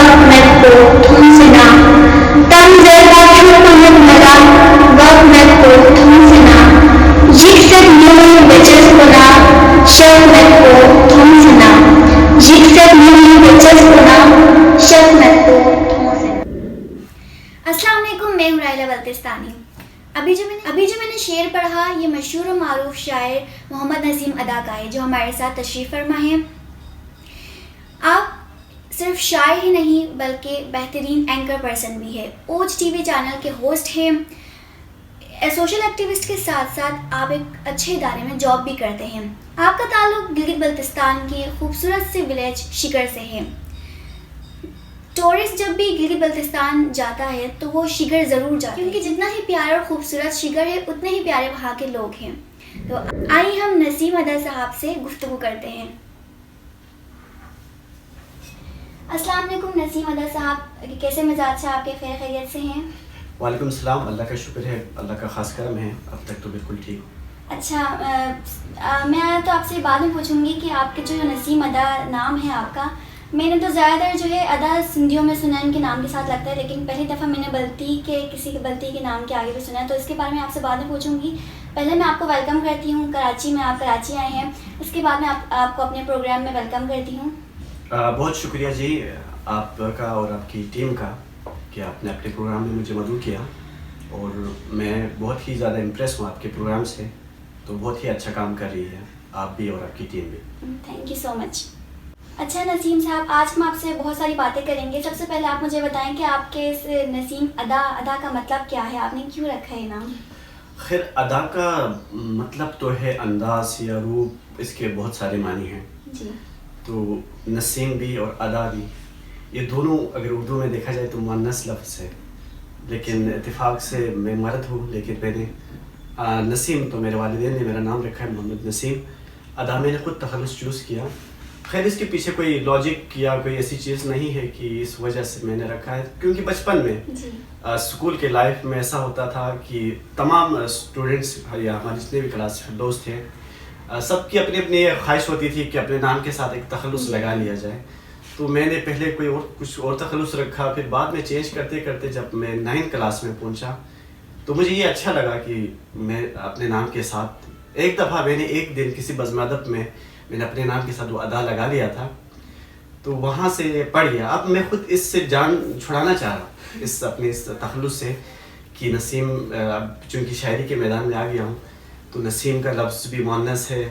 वक्त में को तुमसे ना तम जरा छुप में मरा वक्त में को तुमसे ना जिक्सर न्यूली बचस पुना शक में को तुमसे ना जिक्सर न्यूली बचस पुना शक में को तुमसे ना। अस्सलाम वालेकुम, मैं हूँ राइला बल्तिस्तानी। अभी जो मैंने शेर पढ़ा ये मशहूर और मारूफ शायर मोहम्मद नसीम अदा का है जो हमारे साथ तशरीफ़ फरमा है। आप सिर्फ शायर ही नहीं बल्कि बेहतरीन एंकर पर्सन भी है। ओज टीवी चैनल के होस्ट हैं। सोशल एक्टिविस्ट के साथ साथ आप एक अच्छे इदारे में जॉब भी करते हैं। आपका ताल्लुक गिलगित बल्तिस्तान के खूबसूरत से विलेज शिगर से है। टूरिस्ट जब भी गिलगित बल्तिस्तान जाता है तो वो शिगर ज़रूर जाता है क्योंकि जितना ही प्यारा और ख़ूबसूरत शिगर है उतने ही प्यारे वहाँ के लोग हैं। तो आइए हम नसीम अदा साहब से गुफ्तगू करते हैं। अस्सलाम वालेकुम नसीम अदा साहब, कैसे मिजाज से आपके खैर खैरियत से हैं? वालेकुम सलाम, अल्लाह का शुक्र है, अल्लाह का ख़ास करम है, अब तक तो बिल्कुल ठीक हूँ। अच्छा, मैं तो आपसे बाद में पूछूंगी कि आपके जो नसीम अदा नाम है आपका, मैंने तो ज़्यादातर जो है अदा सिंधियों में सुना है, उनके नाम के साथ लगता है, लेकिन पहली दफ़ा मैंने किसी के बल्ती के नाम के आगे भी सुना है, तो इसके बारे में आपसे बाद में पूछूंगी। पहले मैं आपको वेलकम करती हूँ कराची में, आप कराची आए हैं, इसके बाद मैं आपको अपने प्रोग्राम में वेलकम करती हूँ। बहुत शुक्रिया जी आपका और आपकी टीम का कि आपने अपने प्रोग्राम में मुझे मदऊ किया और मैं बहुत ही ज़्यादा इम्प्रेस हूँ आपके प्रोग्राम से। तो बहुत ही अच्छा काम कर रही है आप भी और आपकी टीम भी। Thank you so much. अच्छा नसीम साहब, आज हम आपसे बहुत सारी बातें करेंगे। सबसे पहले आप मुझे बताएं कि आपके इस नसीम अदा का मतलब क्या है, आपने क्यों रखा है नाम? खैर, अदा का मतलब तो है अंदाज या रूप, इसके बहुत सारे मानी हैं जी। तो नसीम भी और अदा भी, ये दोनों अगर उर्दू में देखा जाए तो मुअन्नस लफ्ज़ है, लेकिन इत्तेफाक से मैं मर्द हूँ, लेकिन मैंने नसीम तो मेरे वालिदैन ने मेरा नाम रखा है मोहम्मद नसीम। अदा मैंने खुद तखल्लुस चूज़ किया। खैर, इसके पीछे कोई लॉजिक या कोई ऐसी चीज़ नहीं है कि इस वजह से मैंने रखा है, क्योंकि बचपन में स्कूल के लाइफ में ऐसा होता था कि तमाम स्टूडेंट्स या हमारे जितने भी क्लास दोस्त थे, सबकी अपनी अपनी ख्वाहिश होती थी कि अपने नाम के साथ एक तखल्लुस लगा लिया जाए। तो मैंने पहले कुछ और तखल्लुस रखा, फिर बाद में चेंज करते करते जब मैं 9th क्लास में पहुंचा तो मुझे ये अच्छा लगा कि मैं अपने नाम के साथ एक दफ़ा मैंने एक दिन किसी बज़्म अदब में मैंने अपने नाम के साथ वो अदा लगा लिया था, तो वहाँ से पढ़ गया। अब मैं खुद इससे जान छुड़ाना चाह रहा हूँ इस तखल्लुस से कि नसीम, अब चूँकि शायरी के मैदान में आ गया हूँ तो नसीम का लफ्ज़ भी मुअन्नस है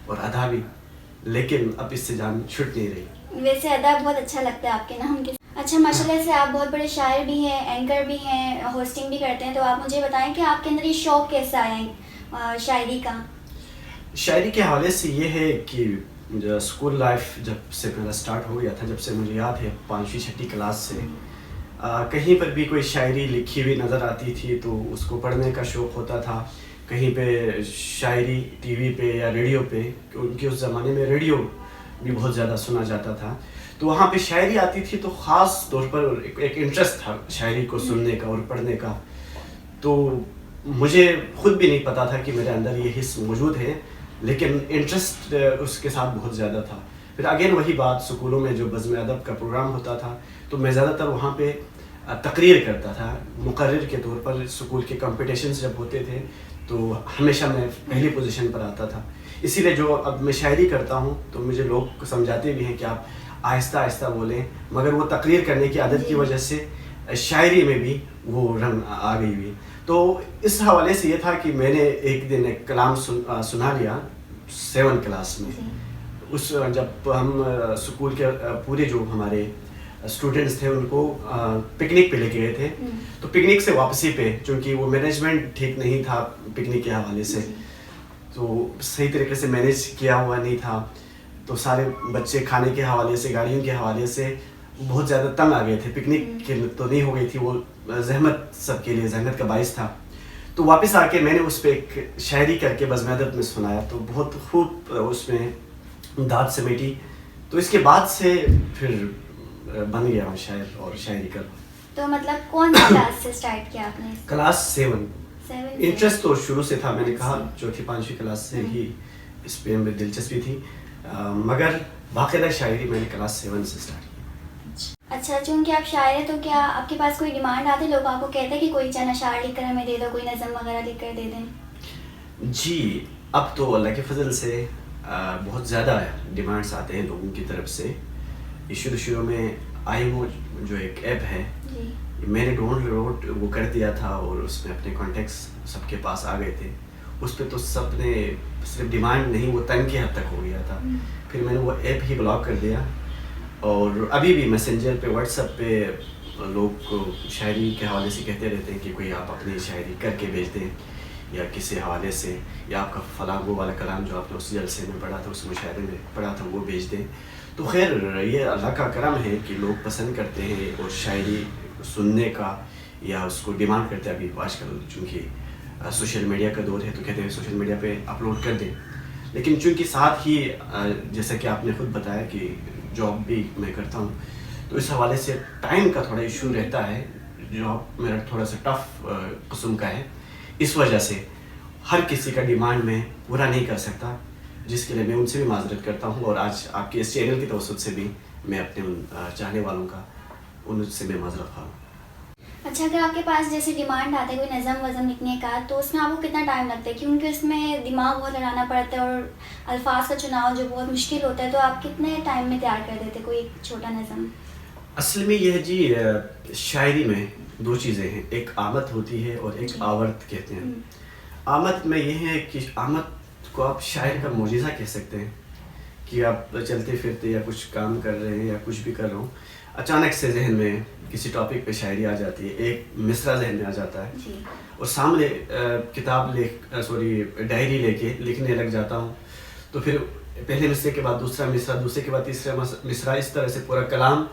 और अदा भी, लेकिन अब इससे जान छुट नहीं रही। वैसे अदा बहुत अच्छा लगता है आपके नाम के। अच्छा, माशाल्लाह से आप बहुत बड़े शायर भी हैं, एंकर भी हैं, होस्टिंग भी करते हैं, तो आप मुझे बताएं कि आपके अंदर ये शौक़ कैसे आया है शायरी का? शायरी के हवाले से ये है कि स्कूल लाइफ जब से मेरा स्टार्ट हो गया था, जब से मुझे याद है 5वीं 6ठी क्लास से कहीं पर भी कोई शायरी लिखी हुई नज़र आती थी तो उसको पढ़ने का शौक़ होता था। कहीं पे शायरी टीवी पे या रेडियो पे, क्योंकि उस ज़माने में रेडियो भी बहुत ज़्यादा सुना जाता था, तो वहाँ पे शायरी आती थी तो ख़ास तौर पर एक इंटरेस्ट था शायरी को सुनने का और पढ़ने का। तो मुझे खुद भी नहीं पता था कि मेरे अंदर ये हिस्स मौजूद है, लेकिन इंटरेस्ट उसके साथ बहुत ज़्यादा था। फिर अगेन वही बात, स्कूलों में जो बज़्म अदब का प्रोग्राम होता था तो मैं ज़्यादातर वहाँ पे तकरीर करता था मुकर्रिर के तौर पर। स्कूल के कंपटीशंस जब होते थे तो हमेशा मैं पहली पोजीशन पर आता था। इसीलिए जो अब मैं शायरी करता हूँ तो मुझे लोग समझाते भी हैं कि आप आहिस्ता आहिस्ता बोलें, मगर वो तकरीर करने की आदत की वजह से शायरी में भी वो रंग आ गई हुई। तो इस हवाले से ये था कि मैंने एक दिन एक कलाम सुना लिया 7th क्लास में। उस जब हम स्कूल के पूरे जो हमारे स्टूडेंट्स थे उनको पिकनिक पे लेके गए थे, तो पिकनिक से वापसी पे चूँकि वो मैनेजमेंट ठीक नहीं था पिकनिक के हवाले से, तो सही तरीके से मैनेज किया हुआ नहीं था, तो सारे बच्चे खाने के हवाले से, गाड़ियों के हवाले से बहुत ज़्यादा तंग आ गए थे। पिकनिक के तो नहीं हो गई थी, वो ज़हमत सबके लिए ज़हमत का बाइस था। तो वापस आके मैंने उस पर एक शायरी करके बज़्म अदब में सुनाया, तो बहुत खूब उसमें दाद समेटी। तो इसके बाद से फिर बन गया हूँ शायर और शायरी कर। तो मतलब कौन सी क्लास से स्टार्ट किया आपने? क्लास 7। इंटरेस्ट तो शुरू से था, मैंने कहा 4th 5वीं क्लास से ही इस पे में दिलचस्पी थी, मगर बाकायदा शायरी मैंने क्लास 7 से स्टार्ट की। اچھا، چونکہ آپ شاعر ہیں تو کیا آپ کے پاس کوئی ڈیمانڈ آتی ہے؟ لوگ آپ کو کہتے ہیں کہ کوئی چند اشعار لکھ کر ہمیں دے دو، کوئی نظم وغیرہ لکھ کر دے دیں؟ جی، اب تو اللہ کے فضل سے بہت زیادہ ڈیمانڈس آتے ہیں لوگوں کی طرف سے. شروع میں آئیمو جو ایک ایپ ہے، جی، میں نے ڈاؤن لوڈ وہ کر دیا تھا اور اس میں اپنے کانٹیکٹس سب کے پاس آ گئے تھے. اس پہ تو سب نے صرف ڈیمانڈ نہیں، وہ تنگ کی حد تک ہو گیا تھا. پھر میں نے وہ ایپ ہی بلاک کر دیا. اور ابھی بھی میسنجر پہ، واٹس ایپ پہ لوگ شاعری کے حوالے سے کہتے رہتے ہیں کہ کوئی آپ اپنی شاعری کر کے بھیج دیں، یا کسی حوالے سے، یا آپ کا فلاں وہ والا کلام جو آپ نے اس جلسے میں پڑھا تھا، اس مشاعرے میں پڑھا تھا، وہ بھیج دیں. تو خیر یہ اللہ کا کرم ہے کہ لوگ پسند کرتے ہیں اور شاعری سننے کا یا اس کو ڈیمانڈ کرتے ہیں. ابھی آج کل چونکہ سوشل میڈیا کا دور ہے تو کہتے ہیں سوشل میڈیا پہ اپلوڈ کر دیں. لیکن چونکہ ساتھ ہی جیسا کہ آپ نے خود بتایا کہ جاب بھی میں کرتا ہوں، تو اس حوالے سے ٹائم کا تھوڑا ایشو رہتا ہے. جاب میرا تھوڑا سا ٹف قسم کا ہے، اس وجہ سے ہر کسی کا ڈیمانڈ میں پورا نہیں کر سکتا، جس کے لیے میں ان سے بھی معذرت کرتا ہوں. اور آج آپ کے اس چینل کی توسط سے بھی میں اپنے ان چاہنے والوں کا ان سے میں معذرت خواہ ہوں. اچھا، اگر آپ کے پاس جیسے ڈیمانڈ آتا ہے کوئی نظم وزم لکھنے کا، تو اس میں آپ کو کتنا ٹائم لگتا ہے؟ کیونکہ اس میں دماغ بہت لگانا پڑتا ہے اور الفاظ کا چناؤ جو بہت مشکل ہوتا ہے، تو آپ کتنے ٹائم میں تیار کر دیتے کوئی ایک چھوٹا نظم؟ اصل میں یہ ہے جی، شاعری میں دو چیزیں ہیں، ایک آمد ہوتی ہے اور ایک آورت کہتے ہیں. آمد میں یہ ہے کہ آمد کو آپ شاعر کا معجزہ کہہ سکتے ہیں کہ آپ چلتے پھرتے یا کچھ کام کر رہے ہیں یا کچھ بھی کر رہے ہوں، اچانک سے ذہن میں کسی ٹاپک پہ شاعری آ جاتی ہے، ایک مصرع ذہن میں آ جاتا ہے اور سامنے کتاب ڈائری لے کے لکھنے لگ جاتا ہوں. تو پھر پہلے مصرے کے بعد دوسرا مصرع، دوسرے کے بعد تیسرا مصرع، اس طرح سے پورا کلام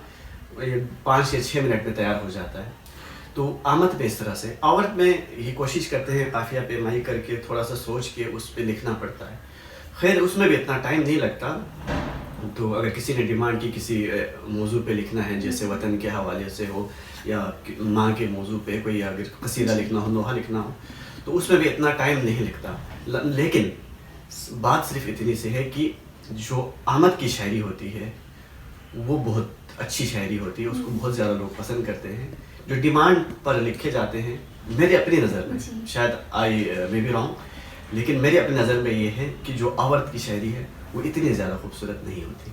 5 یا 6 منٹ میں تیار ہو جاتا ہے. تو آمد میں اس طرح سے. آورت میں یہ کوشش کرتے ہیں قافیہ پیمائی کر کے تھوڑا سا سوچ کے اس پہ لکھنا پڑتا ہے. خیر اس میں بھی اتنا ٹائم نہیں لگتا. تو اگر کسی نے ڈیمانڈ کی کسی موضوع پہ لکھنا ہے، جیسے وطن کے حوالے سے ہو یا ماں کے موضوع پہ کوئی اگر قصیدہ لکھنا ہو، نوحہ لکھنا ہو، تو اس میں بھی اتنا ٹائم نہیں لگتا. لیکن بات صرف اتنی سے ہے کہ جو آمد کی شاعری ہوتی ہے وہ بہت اچھی شاعری ہوتی ہے، اس کو بہت زیادہ لوگ پسند کرتے ہیں. جو ڈیمانڈ پر لکھے جاتے ہیں، میرے اپنی نظر میں، شاید میں بھی رہوں، لیکن میری اپنی نظر میں یہ ہے کہ جو آورت کی شاعری ہے وہ اتنی زیادہ خوبصورت نہیں ہوتی.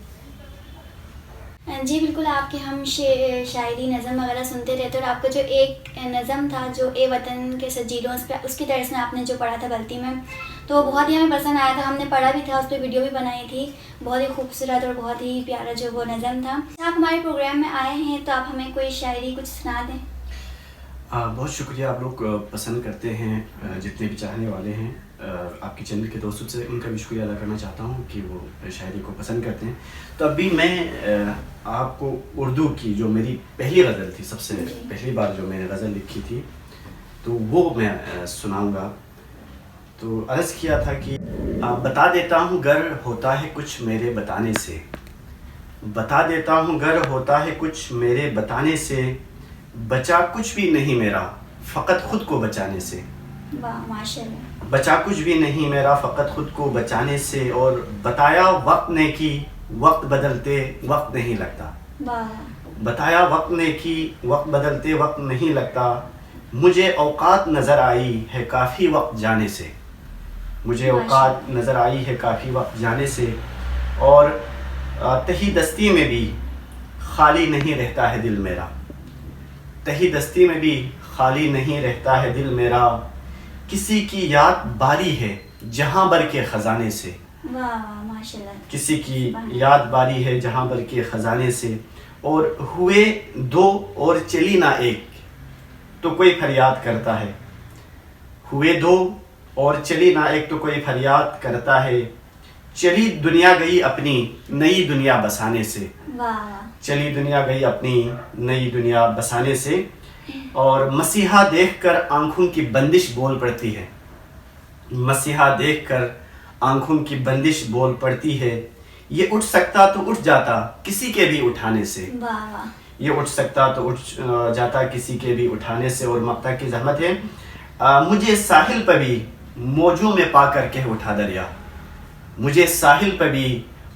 جی بالکل، آپ کے ہم شاعری نظم وغیرہ سنتے رہتے، اور آپ کا جو ایک نظم تھا جو اے وطن کے سجیلوں، اس کی طرز میں آپ نے جو پڑھا تھا غلطی میں، تو بہت ہی ہمیں پسند آیا تھا. ہم نے پڑھا بھی تھا، اس پہ ویڈیو بھی بنائی تھی. بہت ہی خوبصورت اور بہت ہی پیارا جو وہ نظم تھا. آپ ہمارے پروگرام میں آئے ہیں تو آپ ہمیں کوئی شاعری کچھ سنا دیں. بہت شکریہ. آپ لوگ پسند کرتے ہیں، جتنے بھی چاہنے والے ہیں. آپ کے چینل کے دوستوں سے ان کا بھی شکریہ ادا کرنا چاہتا ہوں کہ وہ شاعری کو پسند کرتے ہیں. تو ابھی میں آپ کو اردو کی جو میری پہلی غزل تھی، سب سے پہلی بار جو میں نے غزل لکھی تھی، تو وہ میں سناؤں گا. تو عرض کیا تھا کہ بتا دیتا ہوں گر ہوتا ہے کچھ میرے بتانے سے، بتا دیتا ہوں گر ہوتا ہے کچھ میرے بتانے سے، بچا کچھ بھی نہیں میرا فقط خود کو بچانے سے. واہ ماشاءاللہ. بچا کچھ بھی نہیں میرا فقط خود کو بچانے سے، اور بتایا وقت نے کہ وقت بدلتے وقت نہیں لگتا. بتایا وقت نے کہ وقت بدلتے وقت نہیں لگتا، مجھے اوقات نظر آئی ہے کافی وقت جانے سے، مجھے اوقات نظر آئی ہے کافی وقت جانے سے، اور تہی دستی میں بھی خالی نہیں رہتا ہے دل میرا، تہی دستی میں بھی خالی نہیں رہتا ہے دل میرا، کسی کی یاد باری ہے جہاں بر کے خزانے سے. کسی کی یاد باری ہے جہاں بر کے خزانے سے، اور ہوئے دو اور چلی نہ ایک تو کوئی فریاد کرتا ہے، ہوئے دو اور چلی نہ ایک تو کوئی فریاد کرتا ہے، چلی دنیا گئی اپنی نئی دنیا بسانے سے، چلی دنیا گئی اپنی نئی دنیا بسانے سے، اور مسیحا دیکھ کر آنکھوں کی بندش بول پڑتی ہے، مسیحا دیکھ کر آنکھوں کی بندش بول پڑتی ہے، یہ اٹھ سکتا تو اٹھ جاتا کسی کے بھی اٹھانے سے، یہ اٹھ سکتا تو اٹھ جاتا کسی کے بھی اٹھانے سے. اور مقطع کی زحمت ہے، مجھے ساحل پہ بھی موجوں میں پا کر کے اٹھا دریا، مجھے ساحل پہ بھی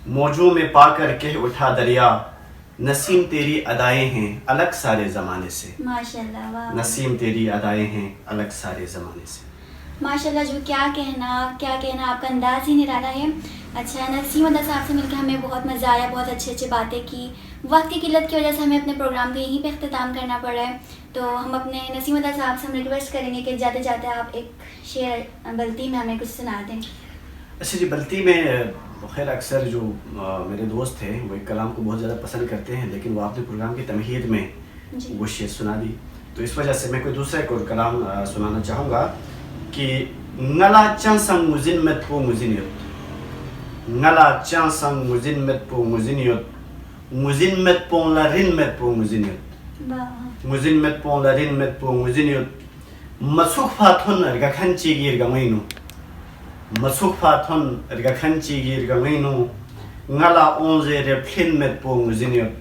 موجوں میں پا کر کے اٹھا دریا، नसीम तेरी अदाएं हैं अलग सारे ज़माने से, माशाल्लाह, वाह नसीम तेरी अदाएं हैं अलग सारे ज़माने से। माशाल्लाह, जो क्या कहना, आपका अंदाज़ ही निराला है। अच्छा, नसीम अदा साहब से मिलकर हमें बहुत मज़ा आया, बहुत अच्छी अच्छी बातें की। वक्त की किल्लत की वजह से हमें अपने प्रोग्राम को यहीं पे इख्तिताम करना पड़ रहा है, तो हम अपने नसीम अदा साहब से हम रिक्वेस्ट करेंगे कि जाते जाते आप एक शेर बल्ती में हमें कुछ सुना दें। अच्छा जी, बल्ती में खैर अक्सर जो मेरे दोस्त थे वो एक कलाम को बहुत ज़्यादा पसंद करते हैं, लेकिन वो आपने प्रोग्राम की तमहीद में जी। वो शेर सुना दी, तो इस वजह से मैं कोई दूसरा एक और कलाम सुनाना चाहूँगा कि ngala chansang muzin met po muziniyot, ngala chansang muzin met po muziniyot, muzin met po larin met po muziniyot, वाह, muzin met po larin met po muziniyot, masuk fathon erga khanchi gir gamainu, masuk fathon erga khanchi gir gamainu, ngala onze replin met po muziniyot,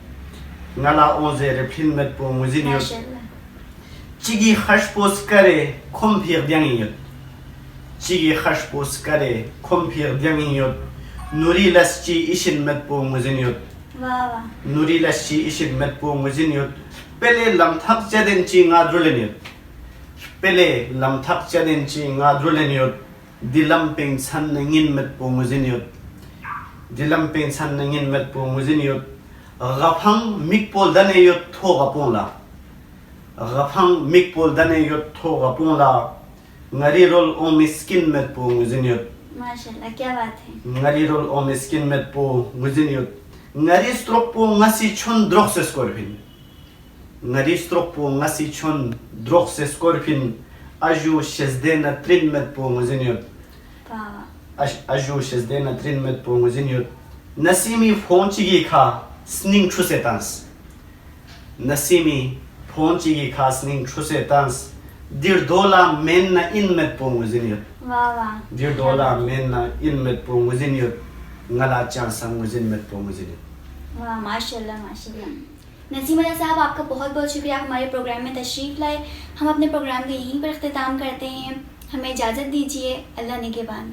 ngala onze replin met po muziniyot, माशाल्लाह, chigi khashpos kare khom phir dyangiyot, chigi khashpos kare khom phir dyangiyot, nuri laschi ishin met po muziniyot, वाह वाह, nuri laschi ishin met po muziniyot, pele lam thak chaden chi ngadruleniyot, pele lam thak chaden chi ngadruleniyot, dilam peng san ngin met po muziniyot, dilam peng san ngin met po muziniyot, gafang mikpol daneyot thoga ponla, gafang mikpol daneyot thoga ponla, ngari rol o miskin met po muziniyot, माशाल्लाह, क्या बात है। ngari rol o miskin met po muziniyot, ngari strok po ngasi chon drok se skorpin, ngari strok po ngasi chon drok se skorpin, aju shezdena trin met po muziniyot, वाह, aju shezdena trin met po muziniyot, nasimi phonchigi kha sning chusetans, nasimi phonchigi kha sning chusetans, dir dola menna in met po muziniyot, वाह वाह, dir dola menna in met po muziniyot, ngala chansang muzin met po muziniyot. वाह, माशाल्लाह माशाल्लाह। नसीम अदा साहब, आपका बहुत बहुत शुक्रिया, आप हमारे प्रोग्राम में तशरीफ़ लाए। हम अपने प्रोग्राम को यहीं पर इख्तिताम करते हैं, हमें इजाज़त दीजिए, अल्लाह निगहबान।